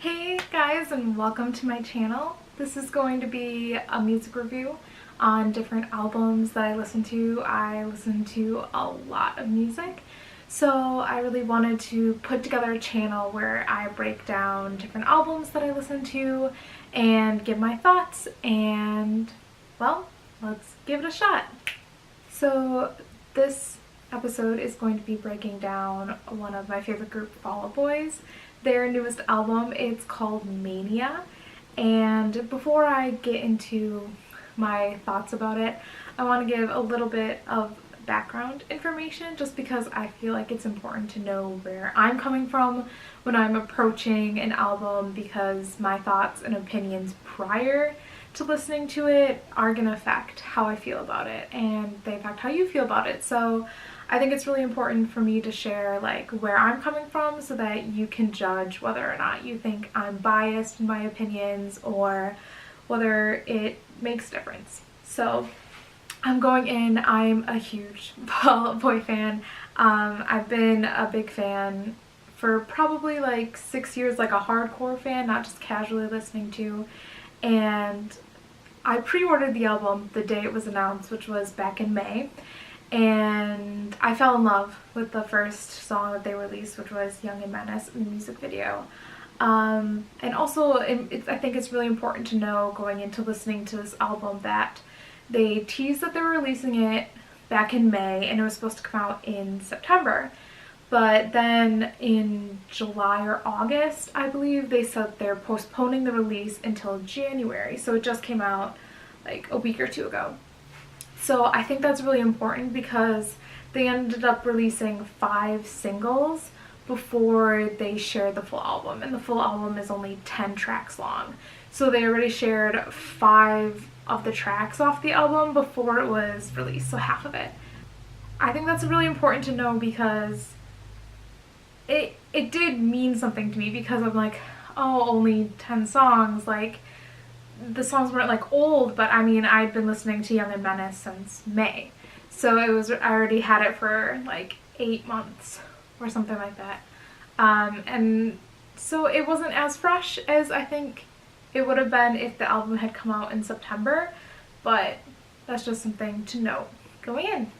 Hey guys, and welcome to my channel. This is going to be a music review on different albums that I listen to. I listen to a lot of music, so I really wanted to put together a channel where I break down different albums that I listen to and give my thoughts, and well, let's give it a shot. So this episode is going to be breaking down one of my favorite group, Fall Out Boy's, their newest album. It's called Mania, and before I get into my thoughts about it, I want to give a little bit of background information just because I feel like it's important to know where I'm coming from when I'm approaching an album, because my thoughts and opinions prior to listening to it are going to affect how I feel about it, and they affect how you feel about it. So I think it's really important for me to share like where I'm coming from so that you can judge whether or not you think I'm biased in my opinions or whether it makes a difference. So I'm going in, I'm a huge Fall Out Boy fan. I've been a big fan for probably like 6 years, like a hardcore fan, not just casually listening to. And I pre-ordered the album the day it was announced, which was back in May. And I fell in love with the first song that they released, which was Young and Menace, in the music video. And also, I think it's really important to know going into listening to this album that they teased that they were releasing it back in May and it was supposed to come out in September. But then in July or August, I believe, they said they're postponing the release until January. So it just came out like a week or two ago. So I think that's really important because they ended up releasing 5 singles before they shared the full album, and the full album is only 10 tracks long. So they already shared 5 of the tracks off the album before it was released, so half of it. I think that's really important to know because it did mean something to me, because I'm like, oh, only 10 songs, like the songs weren't like old, but I mean, I'd been listening to Young and Menace since May. So I already had it for like 8 months or something like that. And so it wasn't as fresh as I think it would have been if the album had come out in September, but that's just something to note going in.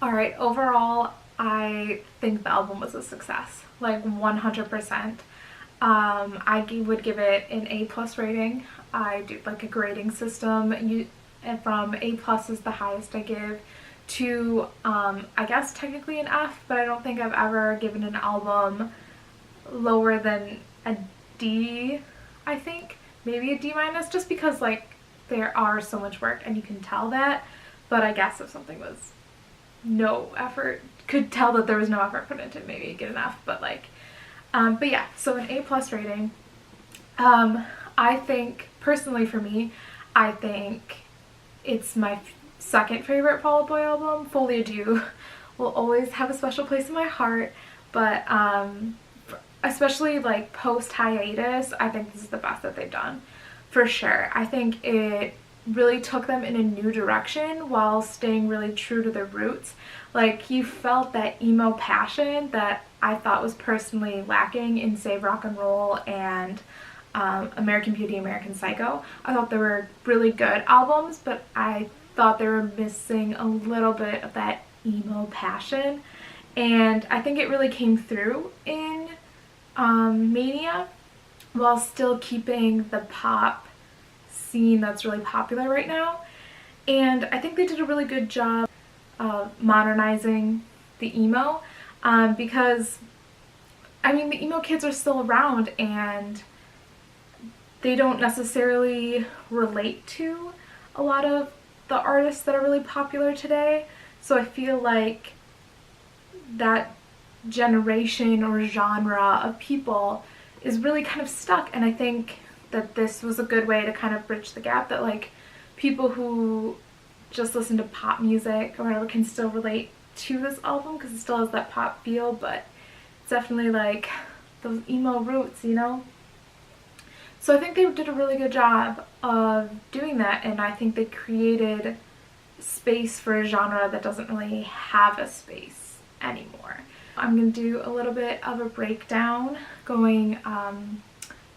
Alright, overall, I think the album was a success, like 100%. I would give it an A+ rating. I do like a grading system, and from A+ is the highest I give to I guess technically an F, but I don't think I've ever given an album lower than a D. I think maybe a D-, just because like there are so much work and you can tell that. But I guess if something was no effort, could tell that there was no effort put into it, maybe get an F. But like but yeah, so an A+ rating. I think, personally for me, I think it's my second favorite Fall Out Boy album. Folie à Deux will always have a special place in my heart, but especially like post-hiatus, I think this is the best that they've done, for sure. I think it really took them in a new direction while staying really true to their roots. Like, you felt that emo passion that I thought was personally lacking in Save Rock and Roll and American Beauty, American Psycho. I thought they were really good albums, but I thought they were missing a little bit of that emo passion, and I think it really came through in Mania while still keeping the pop scene that's really popular right now. And I think they did a really good job of modernizing the emo, because I mean, the emo kids are still around and they don't necessarily relate to a lot of the artists that are really popular today. So I feel like that generation or genre of people is really kind of stuck, and I think that this was a good way to kind of bridge the gap, that like people who just listen to pop music or whatever can still relate to this album because it still has that pop feel, but it's definitely like those emo roots, you know? So I think they did a really good job of doing that, and I think they created space for a genre that doesn't really have a space anymore. I'm going to do a little bit of a breakdown, going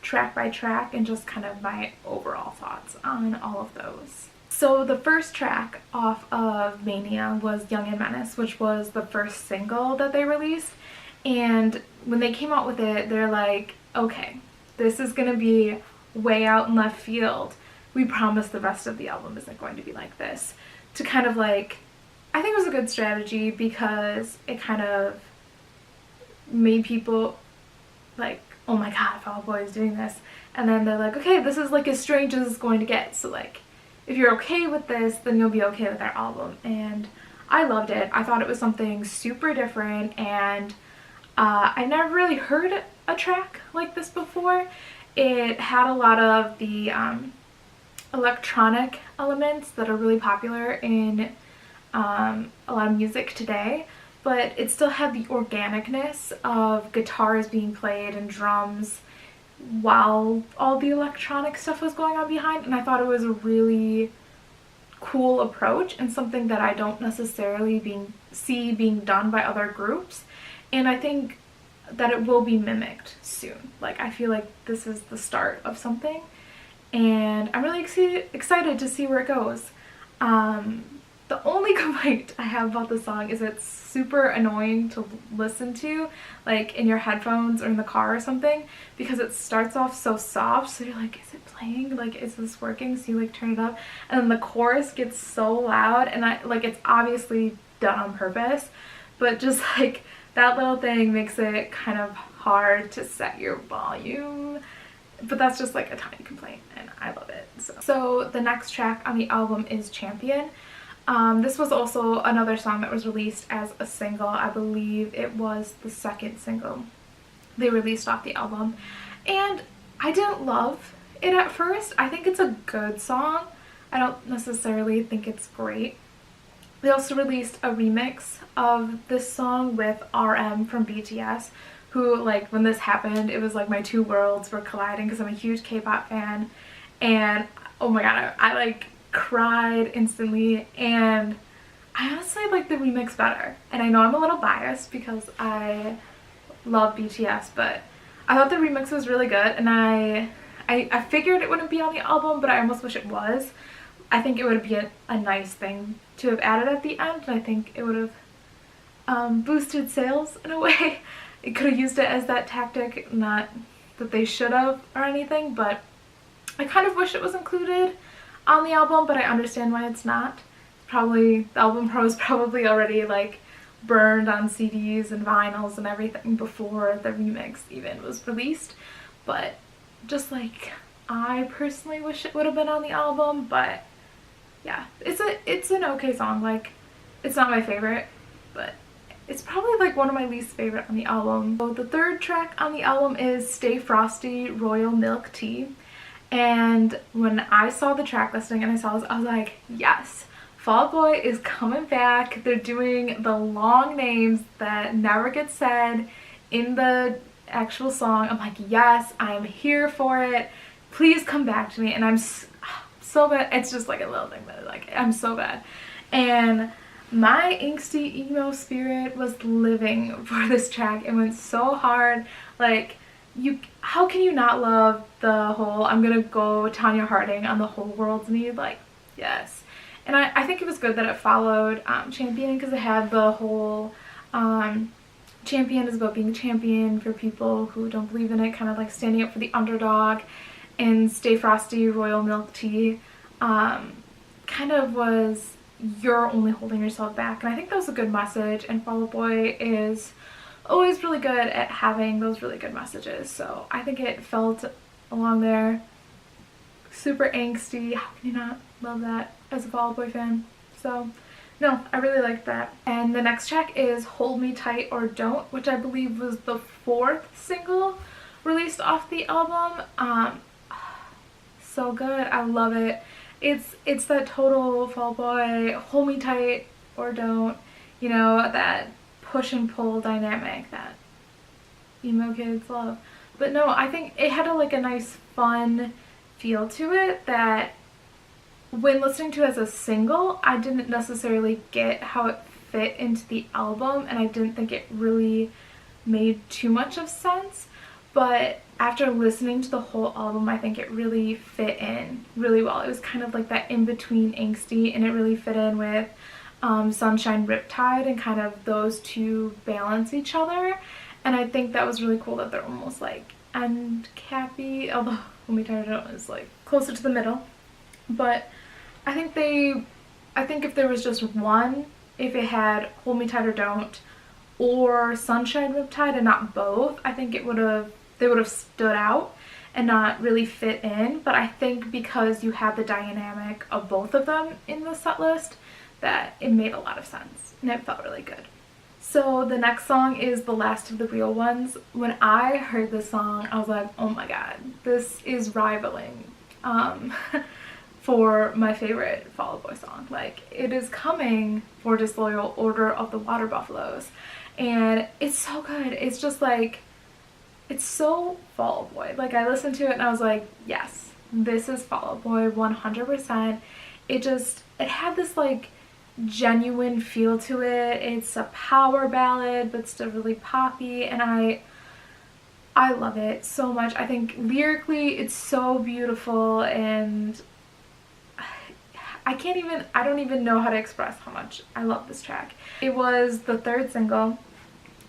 track by track and just kind of my overall thoughts on all of those. So the first track off of Mania was Young and Menace, which was the first single that they released. And when they came out with it, they're like, okay, this is going to be way out in left field. We promise the rest of the album isn't going to be like this. To kind of like, I think it was a good strategy because it kind of made people like, oh my god, Fall Out Boy is doing this. And then they're like, okay, this is like as strange as it's going to get. So like, if you're okay with this, then you'll be okay with our album. And I loved it. I thought it was something super different, and I never really heard a track like this before. It had a lot of the electronic elements that are really popular in a lot of music today, but it still had the organicness of guitars being played and drums while all the electronic stuff was going on behind, and I thought it was a really cool approach and something that I don't necessarily see being done by other groups, and I think that it will be mimicked soon. Like, I feel like this is the start of something, and I'm really excited to see where it goes. The only complaint I have about the song is it's super annoying to listen to, like in your headphones or in the car or something, because it starts off so soft, so you're like, is it playing? Like, is this working? So you like turn it up, and then the chorus gets so loud, and it's obviously done on purpose, but just like that little thing makes it kind of hard to set your volume. But that's just like a tiny complaint, and I love it. So the next track on the album is Champion. This was also another song that was released as a single. I believe it was the second single they released off the album. And I didn't love it at first. I think it's a good song. I don't necessarily think it's great. They also released a remix of this song with RM from BTS, who, like, when this happened, it was like my two worlds were colliding because I'm a huge K-pop fan. And oh my god, I like cried instantly, and I honestly like the remix better. And I know I'm a little biased because I love BTS, but I thought the remix was really good, and I figured it wouldn't be on the album, but I almost wish it was. I think it would be a nice thing to have added at the end, and I think it would have boosted sales in a way. It could have used it as that tactic, not that they should have or anything, but I kind of wish it was included on the album, but I understand why it's not. Probably the album pro is probably already like burned on CDs and vinyls and everything before the remix even was released. But just like, I personally wish it would have been on the album, but yeah, it's an okay song. Like, it's not my favorite, but it's probably like one of my least favorite on the album. So the third track on the album is Stay Frosty Royal Milk Tea. And when I saw the track listing and I saw this, I was like, yes, Fall Out Boy is coming back. They're doing the long names that never get said in the actual song. I'm like, yes, I'm here for it. Please come back to me. And I'm so bad. It's just like a little thing that like, I'm so bad. And my angsty emo spirit was living for this track. It went so hard. Like, how can you not love the whole I'm gonna go Tanya Harding on the whole world's need? Like, yes. And I think it was good that it followed Champion, because it had the whole Champion is about being a champion for people who don't believe in it, kind of like standing up for the underdog. And Stay Frosty Royal Milk Tea kind of was, you're only holding yourself back. And I think that was a good message, and Fall Out Boy is always really good at having those really good messages, so I think it felt along there. Super angsty. How can you not love that as a Fall Out Boy fan? So no, I really liked that. And the next track is Hold Me Tight or Don't, which I believe was the fourth single released off the album. So good. I love it. It's that total Fall Out Boy, hold me tight or don't, you know, that push and pull dynamic that emo kids love. But no, I think it had a nice fun feel to it that when listening to it as a single, I didn't necessarily get how it fit into the album, and I didn't think it really made too much of sense. But after listening to the whole album, I think it really fit in really well. It was kind of like that in-between angsty, and it really fit in with Sunshine Riptide, and kind of those two balance each other. And I think that was really cool that they're almost like end cappy, although Hold Me Tighter Don't is like closer to the middle. But I think if there was just one, if it had Hold Me Tight or Don't or Sunshine Riptide and not both, I think they would have stood out and not really fit in. But I think because you had the dynamic of both of them in the set list, that it made a lot of sense and it felt really good. So the next song is The Last of the Real Ones. When I heard this song, I was like, oh my god, this is rivaling for my favorite Fall Out Boy song. Like, it is coming for Disloyal Order of the Water Buffaloes. And it's so good. It's just like, it's so Fall Out Boy. Like, I listened to it and I was like, yes, this is Fall Out Boy 100%. It had this like genuine feel to it. It's a power ballad but still really poppy, and I love it so much. I think lyrically it's so beautiful, and I don't even know how to express how much I love this track. It was the third single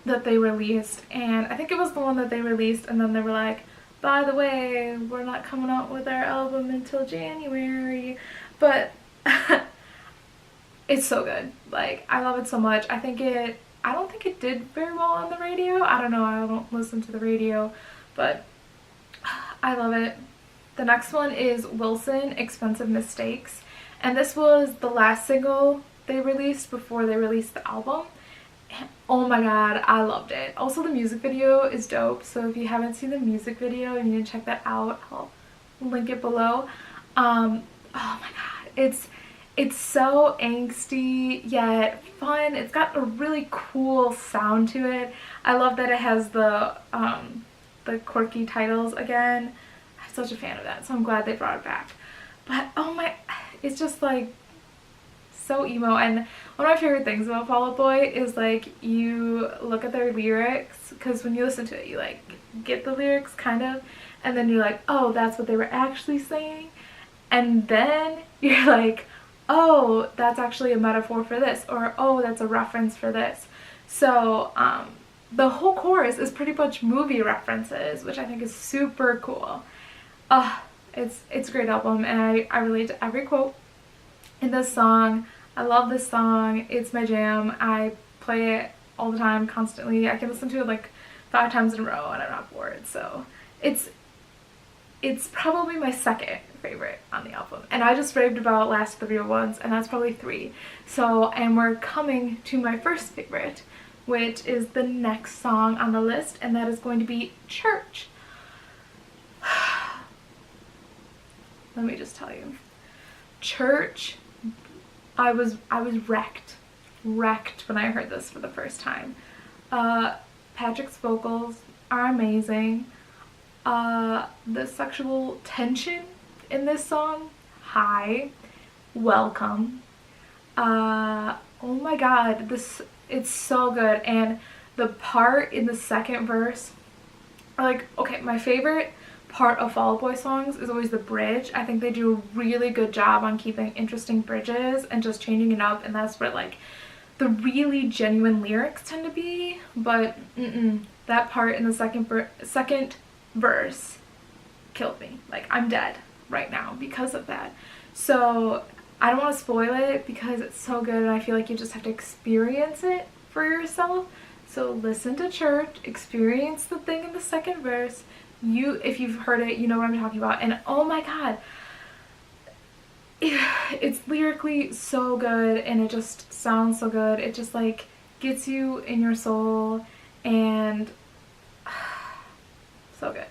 that they released, and I think it was the one that they released and then they were like, by the way, we're not coming out with our album until January. But it's so good. Like, I love it so much. I don't think it did very well on the radio. I don't know, I don't listen to the radio, but I love it. The next one is Wilson, Expensive Mistakes, and this was the last single they released before they released the album. And oh my god, I loved it. Also, the music video is dope, so if you haven't seen the music video, you need to check that out. I'll link it below. Oh my god, it's so angsty yet fun. It's got a really cool sound to it. I love that it has the quirky titles again. I'm such a fan of that, so I'm glad they brought it back. But oh my, it's just like so emo. And one of my favorite things about Fall Out Boy is like, you look at their lyrics, because when you listen to it you like get the lyrics kind of, and then you're like, oh, that's what they were actually saying, and then you're like, oh, that's actually a metaphor for this, or oh, that's a reference for this. So the whole chorus is pretty much movie references, which I think is super cool. It's a great album, and I relate to every quote in this song. I love this song. It's my jam. I play it all the time, constantly. I can listen to it like 5 times in a row and I'm not bored. So it's probably my second favorite on the album, and I just raved about Last of the Real Ones, and that's probably 3. So, and we're coming to my first favorite, which is the next song on the list, and that is going to be Church. Let me just tell you, Church, I was wrecked when I heard this for the first time. Patrick's vocals are amazing. The sexual tension in this song, high, welcome. Oh my god, it's so good. And the part in the second verse, like, okay, my favorite part of Fall Out Boy songs is always the bridge. I think they do a really good job on keeping interesting bridges and just changing it up, and that's where like the really genuine lyrics tend to be. But that part in the second verse killed me. Like, I'm dead right now because of that. So I don't want to spoil it because it's so good, and I feel like you just have to experience it for yourself. So listen to Church, experience the thing in the second verse. If you've heard it, you know what I'm talking about. And oh my god, it's lyrically so good, and it just sounds so good. It just like gets you in your soul, and so good.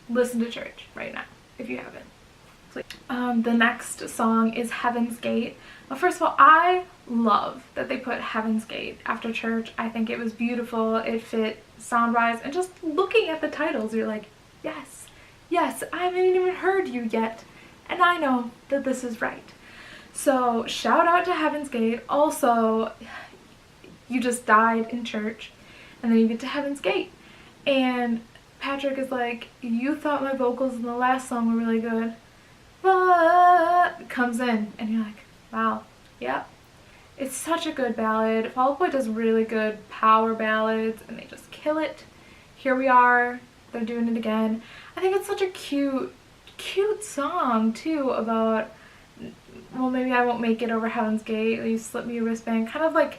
Listen to Church right now if you haven't, please. The next song is Heaven's Gate. Well, first of all, I love that they put Heaven's Gate after Church. I think it was beautiful. It fit sound-wise, and just looking at the titles, you're like, yes, yes, I haven't even heard you yet, and I know that this is right. So shout out to Heaven's Gate. Also, you just died in church, and then you get to Heaven's Gate, and Patrick is like, you thought my vocals in the last song were really good. But comes in and you're like, wow, yeah. It's such a good ballad. Fall Out Boy does really good power ballads and they just kill it. Here we are, they're doing it again. I think it's such a cute song too about, well, maybe I won't make it over Heaven's Gate, you slip me a wristband, kind of like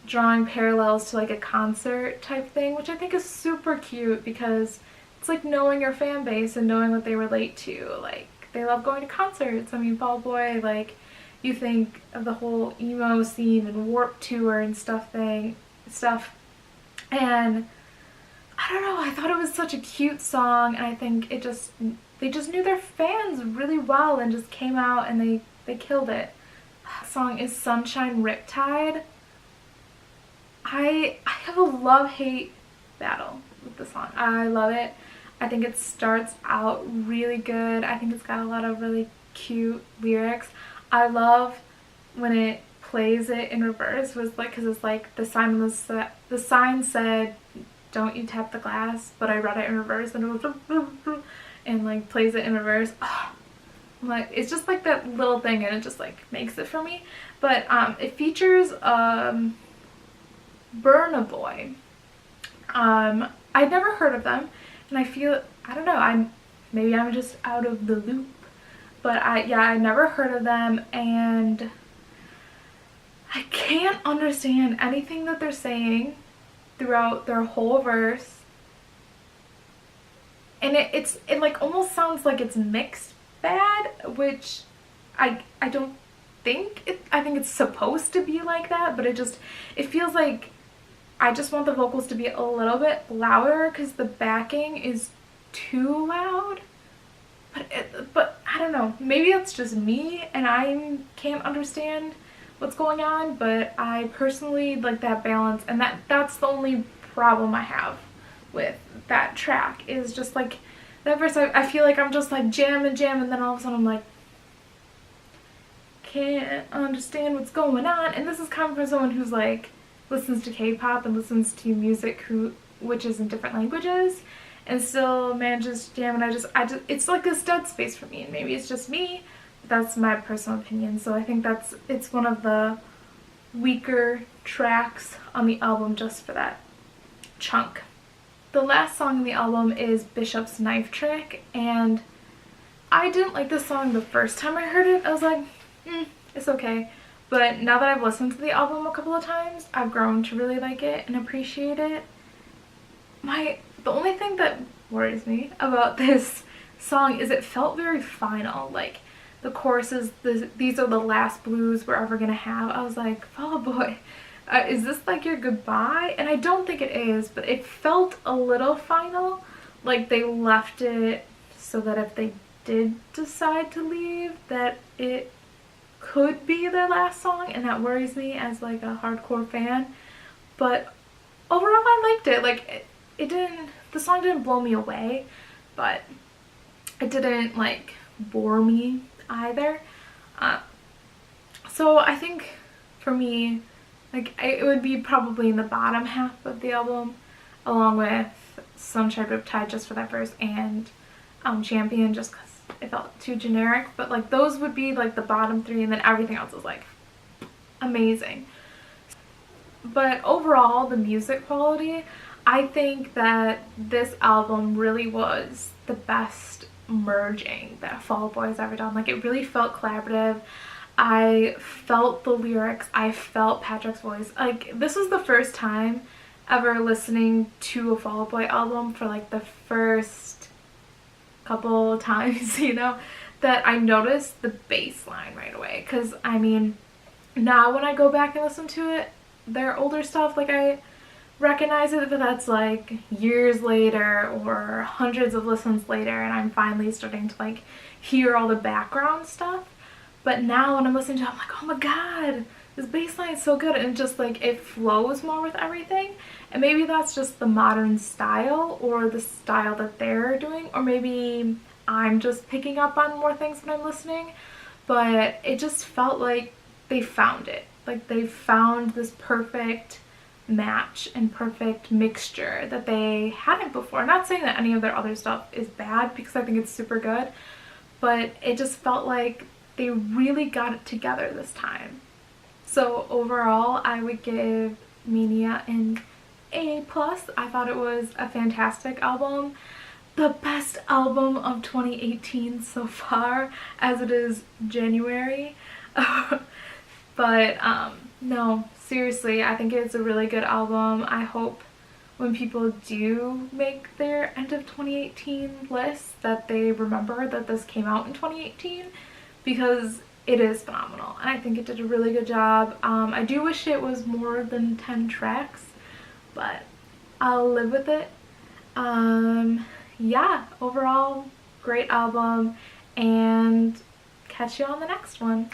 drawing parallels to like a concert type thing, which I think is super cute because it's like knowing your fan base and knowing what they relate to. Like, they love going to concerts. I mean, Fall Out Boy, like, you think of the whole emo scene and Warped Tour and stuff, and I don't know, I thought it was such a cute song, and I think they just knew their fans really well and just came out and they killed it. The song is Sunshine Riptide. I have a love-hate battle with the song. I love it. I think it starts out really good. I think it's got a lot of really cute lyrics. I love when it plays it in reverse, was like, because it's like the sign said, "Don't you tap the glass," but I read it in reverse and it was and like plays it in reverse. Oh, like, it's just like that little thing and it just like makes it for me. But it features Burna Boy. I'd never heard of them, and I feel, I don't know, maybe I'm just out of the loop, but I never heard of them, and I can't understand anything that they're saying throughout their whole verse, and it like almost sounds like it's mixed bad, which I don't think I think it's supposed to be like that, but it feels like I just want the vocals to be a little bit louder because the backing is too loud. But I don't know, maybe it's just me and I can't understand what's going on, but I personally like that balance, and that's the only problem I have with that track, is just like that verse. I feel like I'm just like jam, and then all of a sudden I'm like, can't understand what's going on. And this is coming from someone who's like listens to K-pop and listens to music which is in different languages, and still manages to jam, and I just it's like this dead space for me, and maybe it's just me, but that's my personal opinion. So I think it's one of the weaker tracks on the album just for that chunk. The last song in the album is Bishop's Knife Trick, and I didn't like this song the first time I heard it. I was like, it's okay. But now that I've listened to the album a couple of times, I've grown to really like it and appreciate it. The only thing that worries me about this song is it felt very final. Like, the choruses, these are the last blues we're ever gonna have. I was like, oh boy, is this like your goodbye? And I don't think it is, but it felt a little final. Like they left it so that if they did decide to leave, that it could be their last song, and that worries me as like a hardcore fan. But overall I liked it. Like the song didn't blow me away, but it didn't like bore me either. So I think for me, like, it would be probably in the bottom half of the album, along with Sunshine Riptide just for that verse, and Champion just because it felt too generic. But like those would be like the bottom three, and then everything else is like amazing. But overall, the music quality, I think that this album really was the best merging that Fall Out Boy has ever done. Like, it really felt collaborative. I felt the lyrics, I felt Patrick's voice. Like, this was the first time ever listening to a Fall Out Boy album for like the first couple times, you know, that I noticed the bass line right away. Because I mean, now when I go back and listen to it, their older stuff, like, I recognize it, but that's like years later or hundreds of listens later, and I'm finally starting to like hear all the background stuff. But now when I'm listening to it, I'm like, oh my god, this bass line is so good, and just like it flows more with everything. And maybe that's just the modern style, or the style that they're doing, or maybe I'm just picking up on more things when I'm listening. But it just felt like they found it. Like, they found this perfect match and perfect mixture that they hadn't before. Not saying that any of their other stuff is bad, because I think it's super good, but it just felt like they really got it together this time. So overall, I would give Mania an A+. I thought it was a fantastic album. The best album of 2018 so far, as it is January. But no, seriously, I think it's a really good album. I hope when people do make their end of 2018 lists that they remember that this came out in 2018, because it is phenomenal and I think it did a really good job. I do wish it was more than 10 tracks, but I'll live with it. Yeah, overall, great album, and catch you on the next one.